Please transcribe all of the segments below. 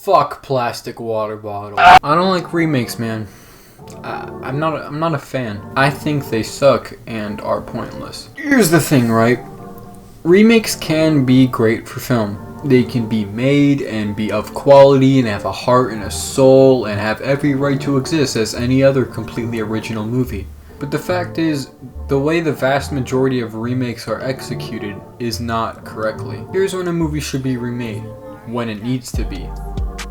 Fuck plastic water bottle. I don't like remakes, man. I'm not a fan. I think they suck and are pointless. Here's the thing, right? Remakes can be great for film. They can be made and be of quality and have a heart and a soul and have every right to exist as any other completely original movie. But the fact is, the way the vast majority of remakes are executed is not correctly. Here's when a movie should be remade. When it needs to be.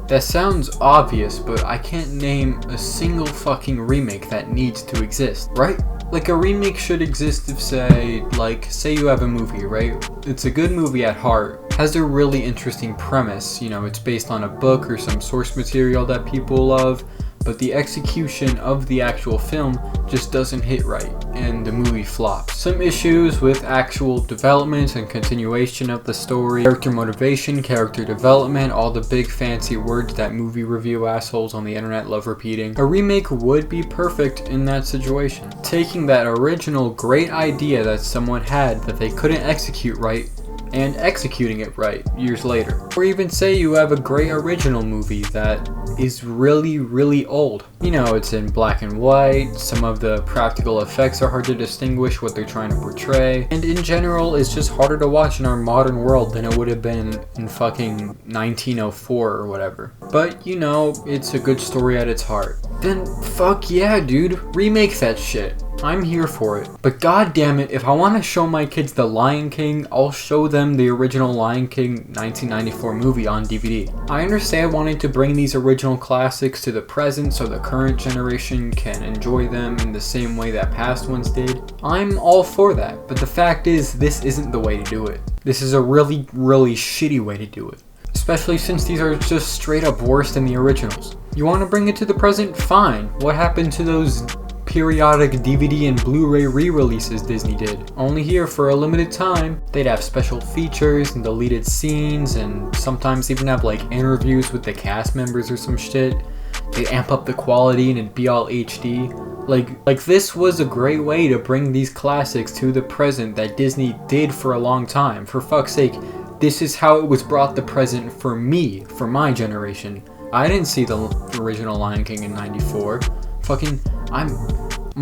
That sounds obvious, but I can't name a single fucking remake that needs to exist, right? Like, a remake should exist if, say you have a movie, right? It's a good movie at heart, has a really interesting premise, you know, it's based on a book or some source material that people love, but the execution of the actual film just doesn't hit right, and the movie flops. Some issues with actual development and continuation of the story, character motivation, character development, all the big fancy words that movie review assholes on the internet love repeating. A remake would be perfect in that situation. Taking that original great idea that someone had that they couldn't execute right, and executing it right years later. Or even say you have a great original movie that is really old. You know, it's in black and white, some of the practical effects are hard to distinguish what they're trying to portray, and in general it's just harder to watch in our modern world than it would have been in fucking 1904 or whatever. But, you know, it's a good story at its heart. Then fuck yeah, dude, remake that shit. I'm here for it. But god damn it, if I want to show my kids The Lion King, I'll show them the original Lion King 1994 movie on DVD. I understand wanting to bring these original classics to the present so the current generation can enjoy them in the same way that past ones did. I'm all for that, but the fact is, this isn't the way to do it. This is a really shitty way to do it. Especially since these are just straight up worse than the originals. You want to bring it to the present? Fine. What happened to those periodic DVD and Blu-ray re-releases Disney did? Only here for a limited time. They'd have special features and deleted scenes and sometimes even have like interviews with the cast members or some shit. They'd amp up the quality and it'd be all HD. Like this was a great way to bring these classics to the present that Disney did for a long time. For fuck's sake, this is how it was brought to present for me, for my generation. I didn't see the original Lion King in 94. Fucking, I'm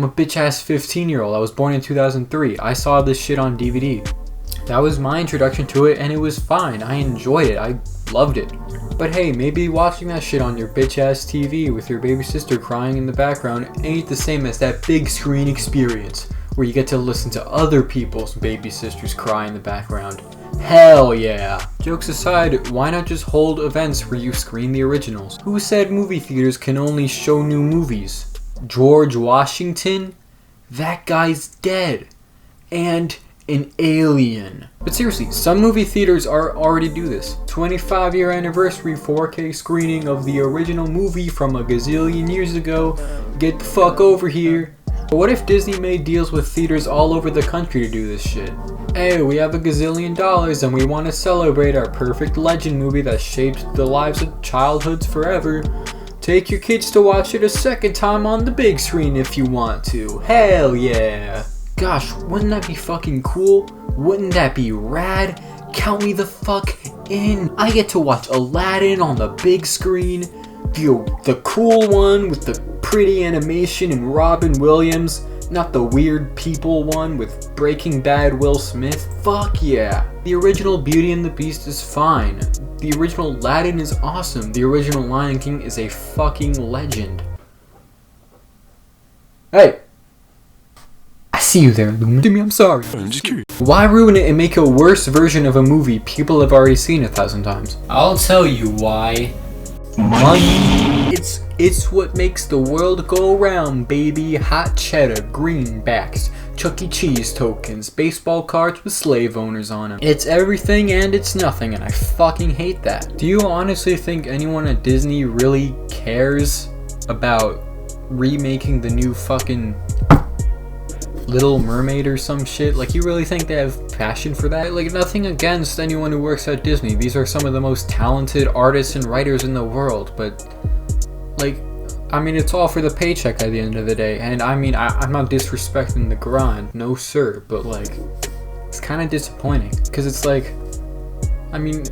a bitch-ass 15-year-old. I was born in 2003. I saw this shit on DVD. That was my introduction to it, and it was fine. I enjoyed it. I loved it. But hey, maybe watching that shit on your bitch-ass TV with your baby sister crying in the background ain't the same as that big screen experience, where you get to listen to other people's baby sisters cry in the background. Hell yeah! Jokes aside, why not just hold events where you screen the originals? Who said movie theaters can only show new movies? George Washington? That guy's dead. And an alien. But seriously, some movie theaters already do this. 25-year anniversary 4K screening of the original movie from a gazillion years ago. Get the fuck over here. But what if Disney made deals with theaters all over the country to do this shit? Hey, we have a gazillion dollars and we want to celebrate our perfect legend movie that shaped the lives of childhoods forever. Take your kids to watch it a second time on the big screen if you want to. Hell yeah. Gosh, wouldn't that be fucking cool? Wouldn't that be rad? Count me the fuck in. I get to watch Aladdin on the big screen. The cool one with the pretty animation and Robin Williams. Not the weird people one with Breaking Bad Will Smith. Fuck yeah. The original Beauty and the Beast is fine. The original Aladdin is awesome. The original Lion King is a fucking legend. Hey! I see you there, Lumen. I'm sorry. I'm just curious. Why ruin it and make a worse version of a movie people have already seen 1,000 times? I'll tell you why. Money. It's what makes the world go round, baby. Hot cheddar, greenbacks, Chuck E. Cheese tokens, baseball cards with slave owners on them. It's everything and it's nothing, and I fucking hate that. Do you honestly think anyone at Disney really cares about remaking the new fucking Little Mermaid or some shit? Like, you really think they have passion for that? Like, nothing against anyone who works at Disney. These are some of the most talented artists and writers in the world, but like, I mean, it's all for the paycheck at the end of the day. And I mean, I'm not disrespecting the grind, no sir, but like, it's kind of disappointing because it's like, I mean,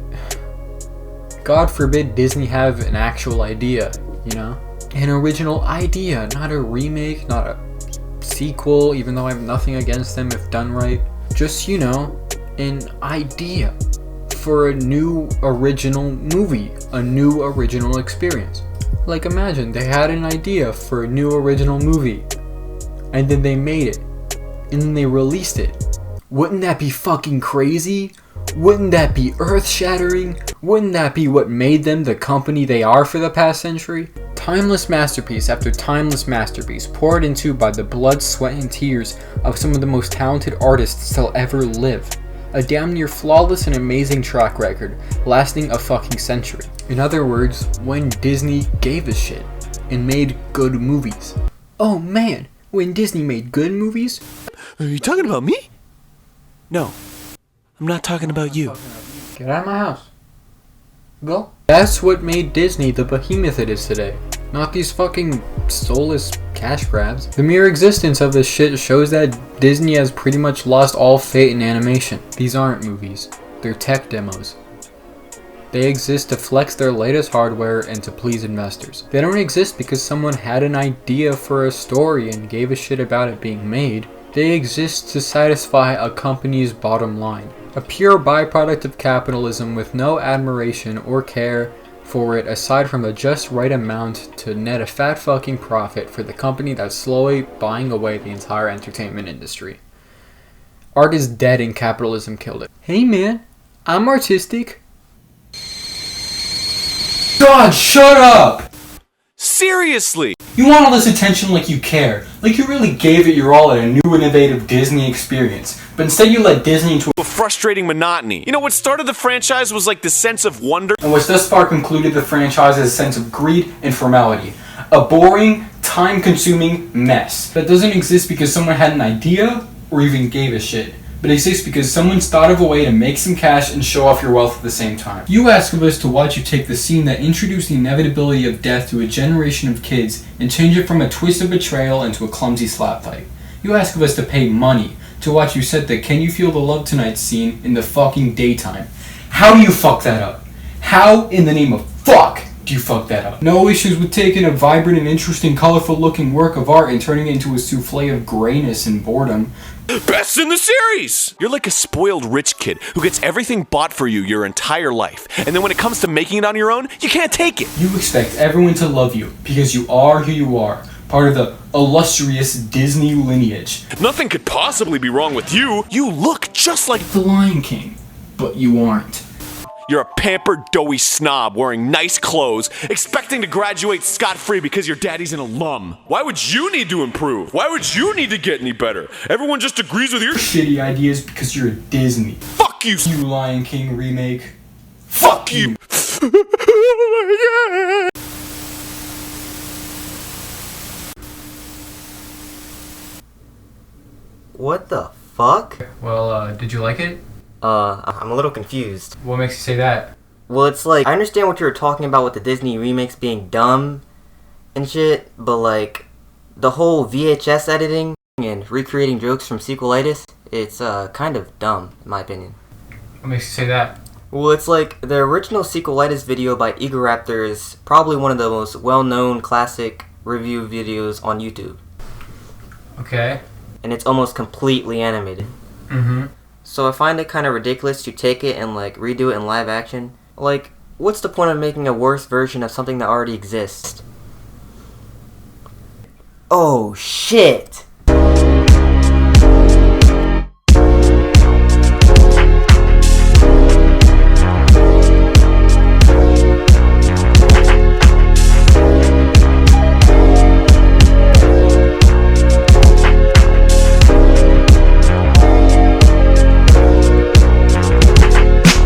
God forbid Disney have an actual idea, you know? An original idea, not a remake, not a sequel, even though I have nothing against them if done right. Just, you know, an idea for a new original movie, a new original experience. Like, imagine they had an idea for a new original movie, and then they made it, and then they released it. Wouldn't that be fucking crazy? Wouldn't that be earth-shattering? Wouldn't that be what made them the company they are for the past century? Timeless masterpiece after timeless masterpiece, poured into by the blood, sweat, and tears of some of the most talented artists to ever live. A damn near flawless and amazing track record, lasting a fucking century. In other words, when Disney gave a shit and made good movies. Oh man, when Disney made good movies? Are you talking about me? No, I'm not talking about you. Get out of my house. Go. That's what made Disney the behemoth it is today. Not these fucking soulless cash grabs. The mere existence of this shit shows that Disney has pretty much lost all faith in animation. These aren't movies. They're tech demos. They exist to flex their latest hardware and to please investors. They don't exist because someone had an idea for a story and gave a shit about it being made. They exist to satisfy a company's bottom line. A pure byproduct of capitalism with no admiration or care for it aside from the just right amount to net a fat fucking profit for the company that's slowly buying away the entire entertainment industry. Art is dead and capitalism killed it. Hey man, I'm artistic. God, shut up! Seriously! You want all this attention like you care. Like you really gave it your all at a new innovative Disney experience. But instead you let Disney into A frustrating monotony. You know, what started the franchise was like the sense of wonder. and which thus far concluded the franchise's sense of greed and formality. A boring, time-consuming mess that doesn't exist because someone had an idea or even gave a shit, but exists because someone's thought of a way to make some cash and show off your wealth at the same time. You ask of us to watch you take the scene that introduced the inevitability of death to a generation of kids and change it from a twist of betrayal into a clumsy slap fight. You ask of us to pay money to watch you set the Can You Feel the Love Tonight scene in the fucking daytime. How do you fuck that up? How in the name of fuck do you fuck that up? No issues with taking a vibrant and interesting, colorful looking work of art and turning it into a souffle of grayness and boredom. Best in the series! You're like a spoiled rich kid who gets everything bought for you your entire life, and then when it comes to making it on your own, you can't take it! You expect everyone to love you because you are who you are, part of the illustrious Disney lineage. Nothing could possibly be wrong with you! You look just like The Lion King, but you aren't. You're a pampered, doughy snob wearing nice clothes, expecting to graduate scot-free because your daddy's an alum. Why would you need to improve? Why would you need to get any better? Everyone just agrees with your Shitty ideas because you're Disney. Fuck you! You Lion King remake. Fuck you! What the fuck? Well, did you like it? I'm a little confused. What makes you say that? Well, it's like, I understand what you were talking about with the Disney remakes being dumb and shit, but like, the whole VHS editing and recreating jokes from sequelitis, it's kind of dumb, in my opinion. What makes you say that? Well, it's like, the original sequelitis video by Egoraptor is probably one of the most well-known classic review videos on YouTube. Okay. And it's almost completely animated. Mm-hmm. So I find it kind of ridiculous to take it and like redo it in live action. Like, what's the point of making a worse version of something that already exists? Oh shit!